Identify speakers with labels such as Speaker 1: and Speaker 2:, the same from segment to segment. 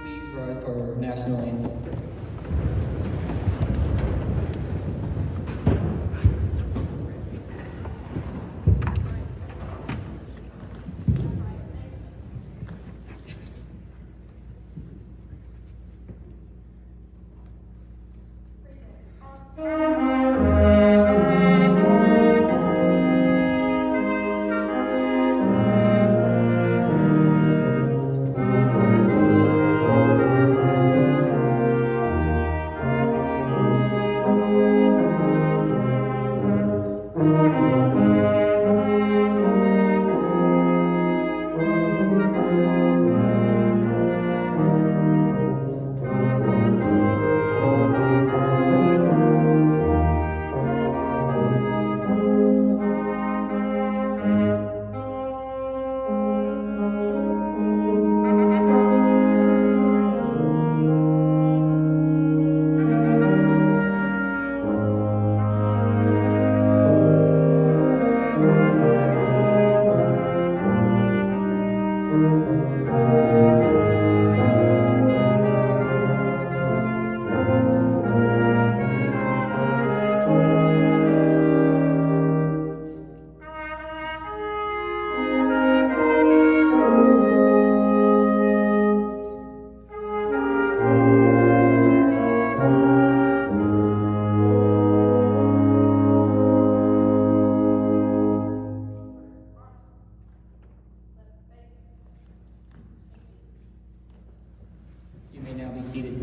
Speaker 1: Please rise for our national anthem. You may now be seated.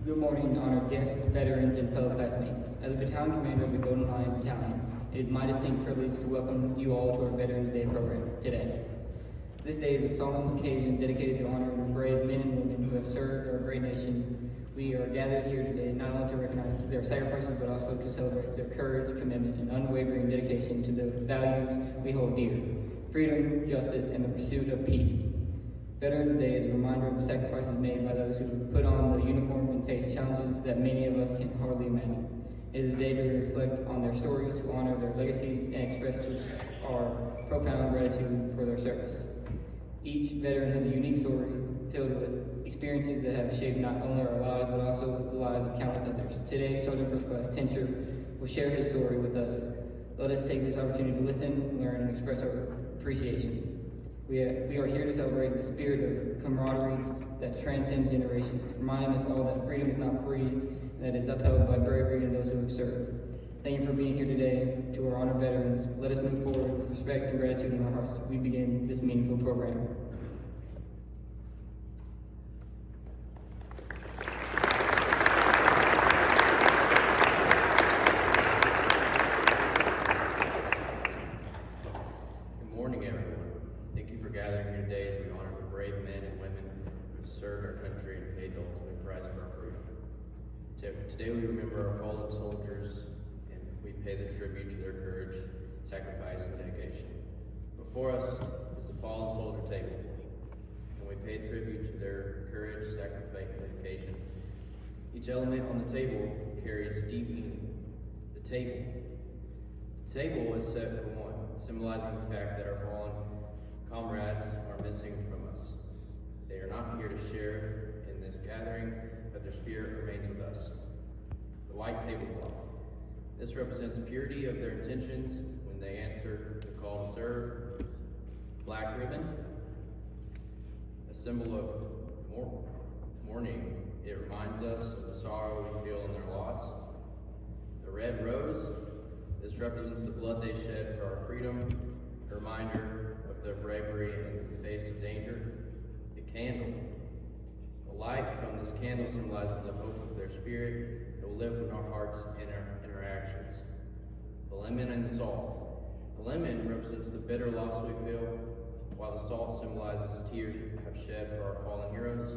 Speaker 1: Good morning, honored guests, veterans, and fellow classmates. As the battalion commander of the Golden Lion Battalion, it is my distinct privilege to welcome you all to our Veterans Day program today. This day is a solemn occasion dedicated to honoring the brave men and women who have served our great nation. We are gathered here today not only to recognize their sacrifices, but also to celebrate their courage, commitment, and unwavering dedication to the values we hold dear: freedom, justice, and the pursuit of peace. Veterans Day is a reminder of the sacrifices made by those who put on the uniform and face challenges that many of us can hardly imagine. It is a day to reflect on their stories, to honor their legacies, and express our profound gratitude for their service. Each veteran has a unique story filled with experiences that have shaped not only our lives, but also the lives of countless others. Today, Sergeant First Class Tencher will share his story with us. Let us take this opportunity to listen, learn, and express our appreciation. We are here to celebrate the spirit of camaraderie that transcends generations, reminding us all that freedom is not free, and that is upheld by bravery and those who have served. Thank you for being here today. To our honored veterans, let us move forward with respect and gratitude in our hearts. We begin this meaningful program.
Speaker 2: Good morning, everyone. Thank you for gathering here today as we honor the brave men and women who have served our country and paid the ultimate price for our freedom. Today we remember our fallen soldiers, and we pay the tribute to their courage, sacrifice, and dedication. Before us is the fallen soldier table, and we pay tribute to their courage, sacrifice, and dedication. Each element on the table carries deep meaning. The table is set for one, symbolizing the fact that our fallen comrades are missing from us. They are not here to share in this gathering, but their spirit remains with us. The white tablecloth. This represents purity of their intentions when they answer the call to serve. Black ribbon, a symbol of mourning. It reminds us of the sorrow we feel in their loss. The red rose. This represents the blood they shed for our freedom, a reminder of their bravery in the face of danger. The candle. The light from this candle symbolizes the hope of their spirit that will live in our hearts and our interactions. The lemon and the salt. The lemon represents the bitter loss we feel, while the salt symbolizes tears we have shed for our fallen heroes.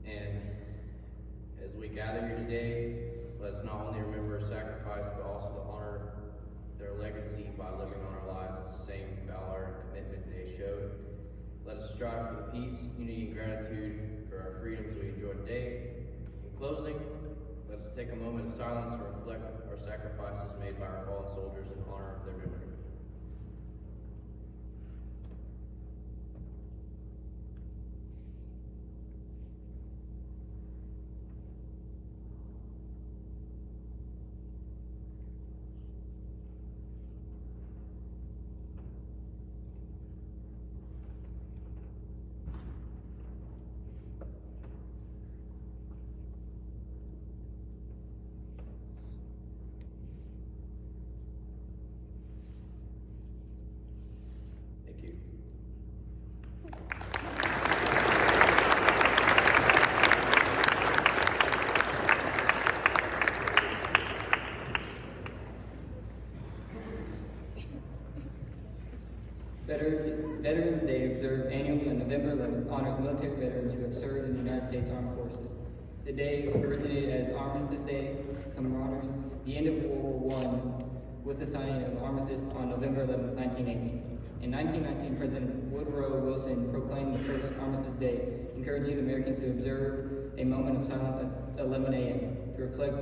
Speaker 2: And as we gather here today, let us not only remember their sacrifice, but also to honor their legacy by living on our lives the same valor and commitment they showed. Let us strive for the peace, unity, and gratitude for our freedoms we enjoy today. In closing, let us take a moment of silence and reflect our sacrifices made by our fallen soldiers in honor of their memory. Thank you.
Speaker 1: Veterans Day, observed annually on November 11th, honors military veterans who have served in the United States Armed Forces. The day originated as Armistice Day, commemorating the end of World War I with the signing of armistice on November 11, 1918. In 1919, President Woodrow Wilson proclaimed the first Armistice Day, encouraging Americans to observe a moment of silence at 11 a.m. to reflect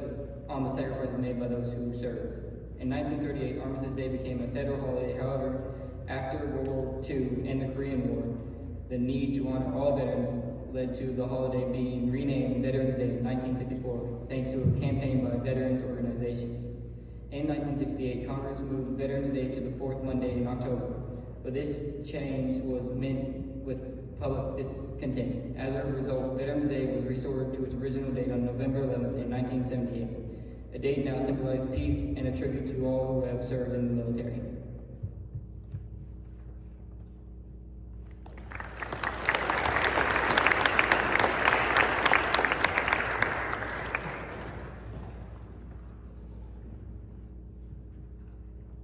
Speaker 1: on the sacrifices made by those who served. In 1938, Armistice Day became a federal holiday. However, after World War II and the Korean War, the need to honor all veterans led to the holiday being renamed Veterans Day in 1954, thanks to a campaign by veterans organizations. In 1968, Congress moved Veterans Day to the fourth Monday in October, but this change was met with public discontent. As a result, Veterans Day was restored to its original date on November 11th in 1978, a date now symbolizes peace and a tribute to all who have served in the military.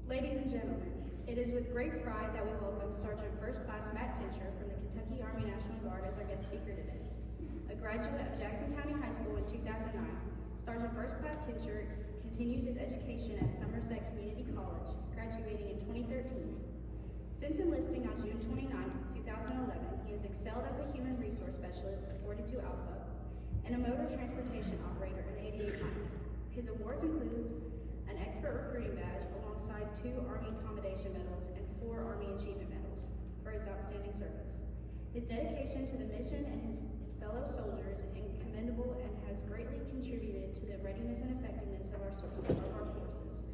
Speaker 3: Ladies and gentlemen, it is with great pride that we welcome Sergeant First Class Matt Tincher from the Kentucky Army National Guard as our guest speaker today. A graduate of Jackson County High School in 2009, Sergeant First Class Tincher continued his education at Somerset Community College, graduating in 2013. Since enlisting on June 29, 2011, he has excelled as a human resource specialist at 42 Alpha and a motor transportation operator in 88 Mike. His awards include an expert recruiting badge alongside 2 Army Commendation Medals and 4 Army Achievement Medals for his outstanding service. His dedication to the mission and his fellow soldiers is commendable and has greatly contributed to the readiness and effectiveness of our forces.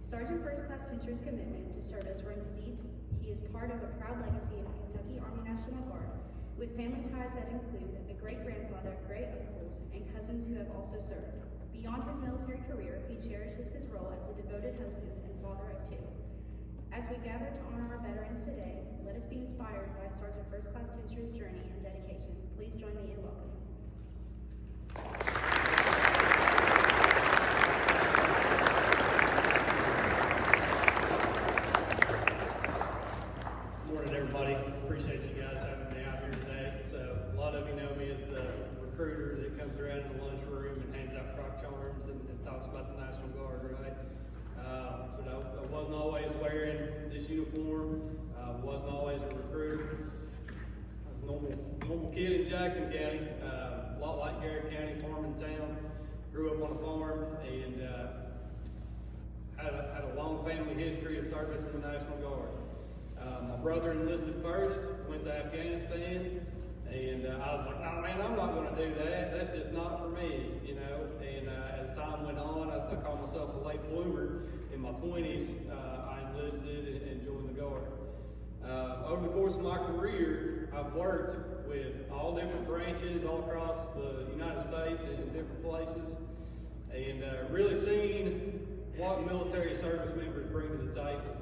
Speaker 3: Sergeant First Class Tincher's commitment to service runs deep. He is part of a proud legacy of the Kentucky Army National Guard, with family ties that include a great-grandfather, great-uncles, and cousins who have also served. Beyond his military career, he cherishes his role as a devoted husband and father of 2. As we gather to honor our veterans today, let us be inspired by Sergeant First Class Tincher's journey and dedication. Please join me in welcoming.
Speaker 4: Good morning, everybody. Appreciate you guys having me out here today. So a lot of you know me as the recruiter that comes around in the lunchroom and hands out frock charms and talks about the National Guard, right? But I wasn't always wearing this uniform. I wasn't always a recruiter. I was a normal kid in Jackson County, a lot like Garrett County, farming town. Grew up on a farm and had a long family history of service in the National Guard. My brother enlisted first, went to Afghanistan, and I was like, oh man, I'm not going to do that. That's just not for me, you know. And as time went on, I called myself a late bloomer. In my 20s, I enlisted and joined the Guard. Over the course of my career, I've worked with all different branches all across the United States and in different places, and really seen what military service members bring to the table.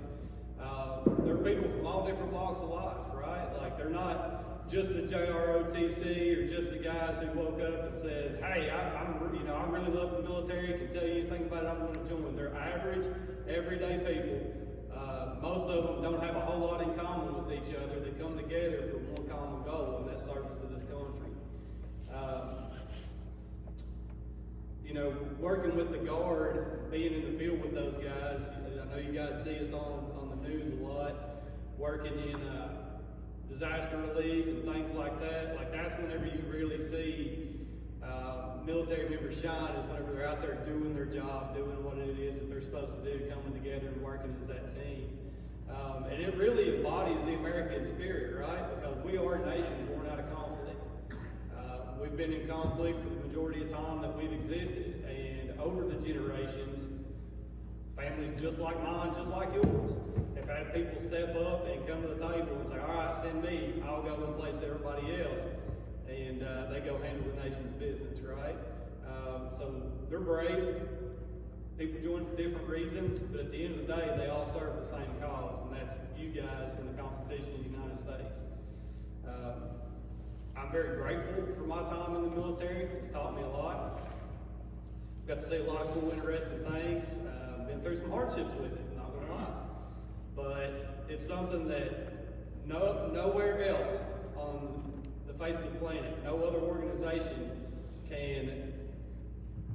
Speaker 4: There are people from all different walks of life, right? Like, they're not just the JROTC or just the guys who woke up and said, hey, I really love the military, can tell you anything about it, I'm going to join. They're average, everyday people. Most of them don't have a whole lot in common with each other. They come together for one common goal, and that's service to this country. Working with the Guard, being in the field with those guys, I know you guys see us on the news a lot, working in disaster relief and things like that, like that's whenever you really see military members shine, is whenever they're out there doing their job, doing what it is that they're supposed to do, coming together and working as that team. And it really embodies the American spirit, right? Because we are a nation born out of conflict. We've been in conflict for the majority of time that we've existed, and over the generations, families just like mine, just like yours, have had people step up and come to the table and say, all right, send me, I'll go and place everybody else. And they go handle the nation's business, right? So they're brave. People join for different reasons, but at the end of the day, they all serve the same cause, and that's you guys and the Constitution of the United States. I'm very grateful for my time in the military. It's taught me a lot. Got to see a lot of cool, interesting things. Been through some hardships with it, not gonna lie. But it's something that nowhere else on the face of the planet, no other organization can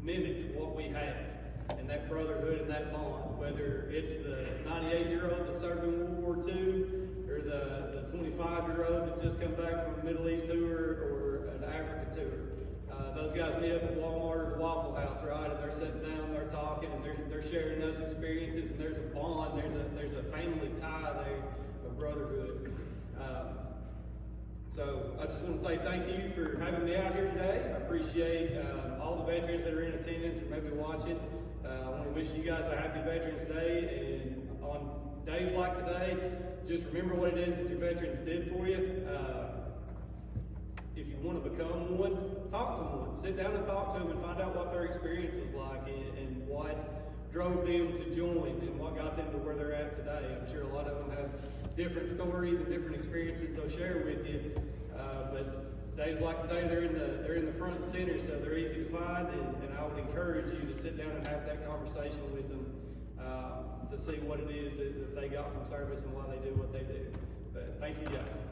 Speaker 4: mimic what we have, and that brotherhood and that bond, whether it's the 98-year-old that served in World War II, or the 25-year-old that just come back from a Middle East tour or an Africa tour. Those guys meet up at Walmart or the Waffle House, right? And they're sitting down, they're talking, and they're sharing those experiences, and there's a bond, there's a family tie there of brotherhood. So I just want to say thank you for having me out here today. I appreciate all the veterans that are in attendance or maybe watching. I want to wish you guys a happy Veterans Day, and on days like today, just remember what it is that your veterans did for you. If you want to become one, talk to one. Sit down and talk to them and find out what their experience was like and what drove them to join and what got them to where they're at today. I'm sure a lot of them have different stories and different experiences they'll share with you. But days like today, they're in the front and center, so they're easy to find. And I would encourage you to sit down and have that conversation with them to see what it is that they got from service and why they do what they do. But thank you guys.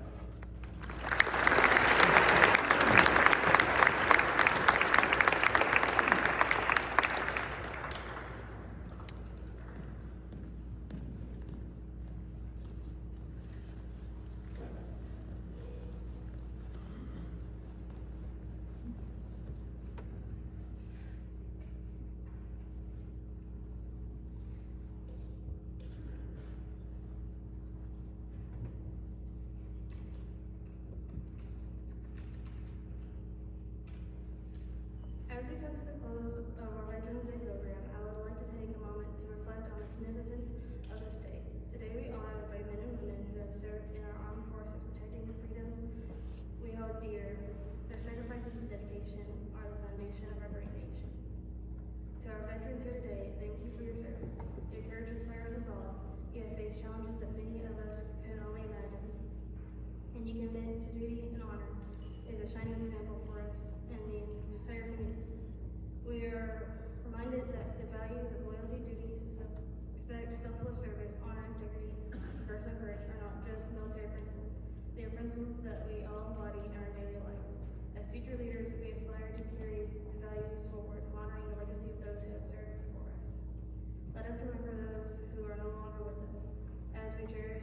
Speaker 5: As we come to the close of our Veterans Day program, I would like to take a moment to reflect on the significance of this day. Today we honor the brave men and women who have served in our armed forces, protecting the freedoms we hold dear. Their sacrifices and dedication are the foundation of our great nation. To our veterans here today, thank you for your service. Your courage inspires us all. You have faced challenges that many of us can only imagine, and you commit to duty and honor is a shining example for us and the entire community. We are reminded that the values of loyalty, duty, respect, selfless service, honor, integrity, and personal courage are not just military principles. They are principles that we all embody in our daily lives. As future leaders, we aspire to carry the values forward, honoring the legacy of those who have served before us. Let us remember those who are no longer with us, as we cherish